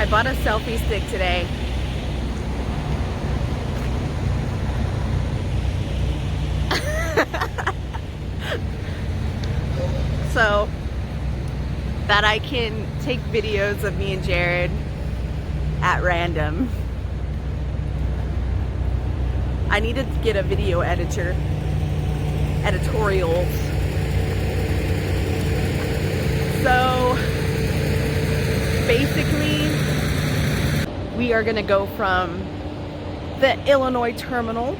I bought a selfie stick today. So that I can take videos of me and Jared at random. I needed to get a video editorials. So basically, we are gonna go from the Illinois terminal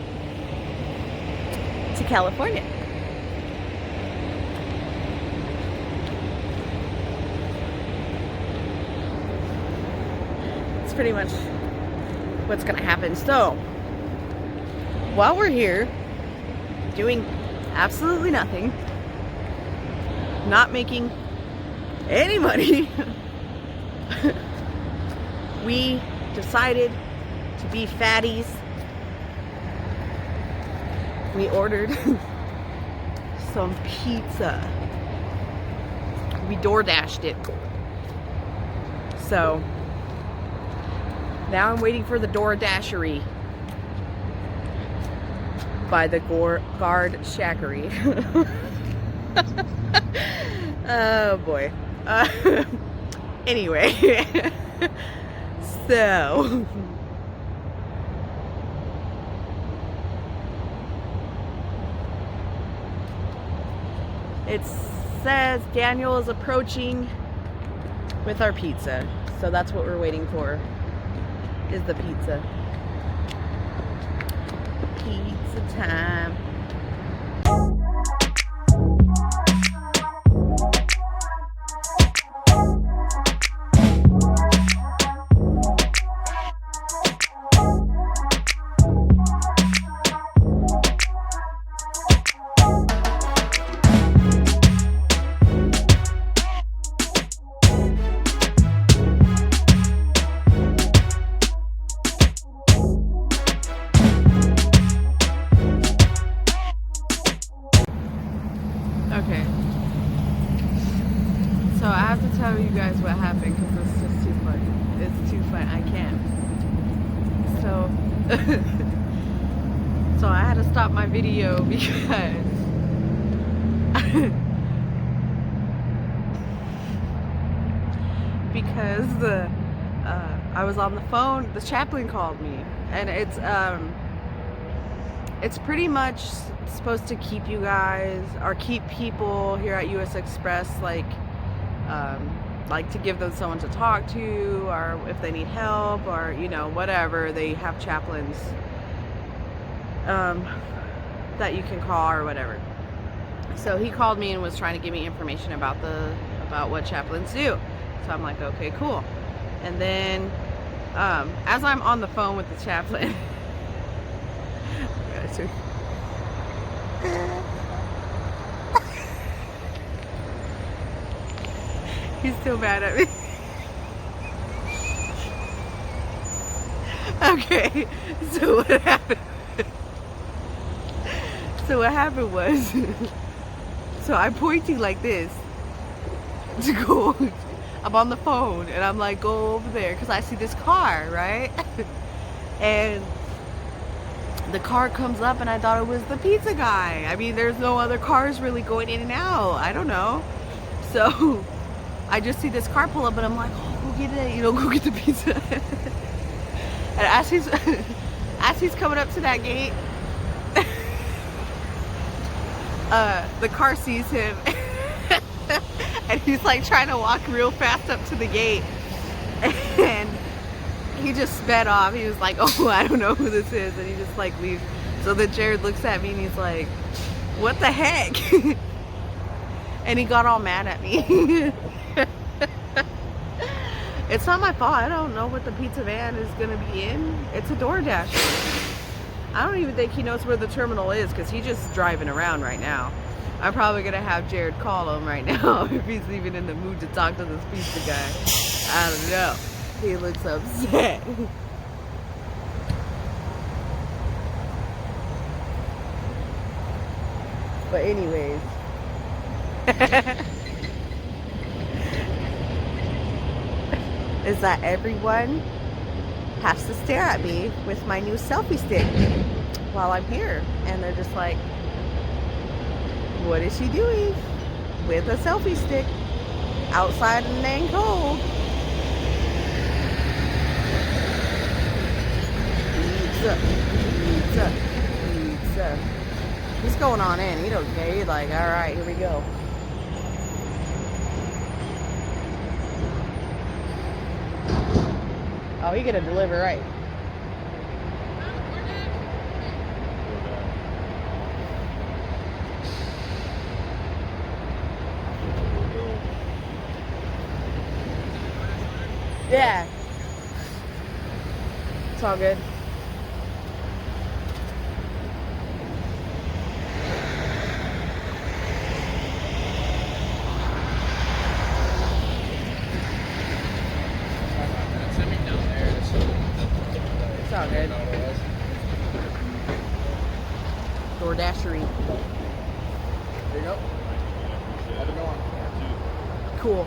to California. It's pretty much what's gonna happen. So while we're here doing absolutely nothing, not making any money, we decided to be fatties. We ordered some pizza. We DoorDashed it. So now I'm waiting for the DoorDashery by the Guard Shackery. Oh boy. Anyway, so it says Daniel is approaching with our pizza. So that's what we're waiting for, is the pizza. Pizza time. Okay, so I have to tell you guys what happened because it's just too funny. It's too fun. I can't. So, so I had to stop my video because I was on the phone. The chaplain called me, and it's pretty much supposed to keep you guys, or keep people here at US Express, like to give them someone to talk to, or if they need help, or you know, whatever. They have chaplains that you can call or whatever. So he called me and was trying to give me information about what chaplains do. So I'm like, okay, cool. And then as I'm on the phone with the chaplain, he's still mad at me. Okay, so what happened? So what happened was, so I'm pointing like this to go. I'm on the phone and I'm like, go over there, because I see this car, right? And the car comes up and I thought it was the pizza guy. I mean, there's no other cars really going in and out. I don't know. So I just see this car pull up and I'm like, oh, go get it, go get the pizza. And as he's coming up to that gate, the car sees him. And he's like trying to walk real fast up to the gate, and he just sped off. He was like, oh, I don't know who this is, and he just like leaves. So then Jared looks at me and he's like, what the heck? And he got all mad at me. It's not my fault. I don't know what the pizza van is gonna be in. It's a DoorDash. I don't even think he knows where the terminal is, because he's just driving around right now. I'm probably gonna have Jared call him right now if he's even in the mood to talk to this pizza guy. I don't know. He looks upset. But anyways. is that everyone has to stare at me with my new selfie stick while I'm here. And they're just like, what is she doing with a selfie stick outside in the dang cold? Pizza. He's going on in. He don't care. He's like, all right, here we go. Oh, he gonna deliver right. Yeah. It's all good. It's all good. DoorDashery. There you go. Have it going. Cool.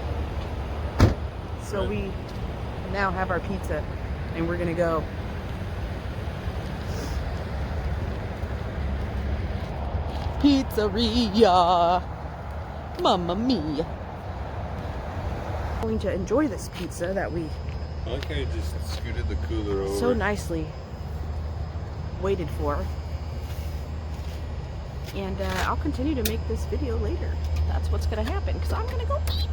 So we now have our pizza and we're gonna go. Pizzeria. Mamma mia. I'm going to enjoy this pizza that we I like how you just scooted the cooler over. so nicely waited for. And I'll continue to make this video later. That's what's gonna happen because I'm gonna go eat.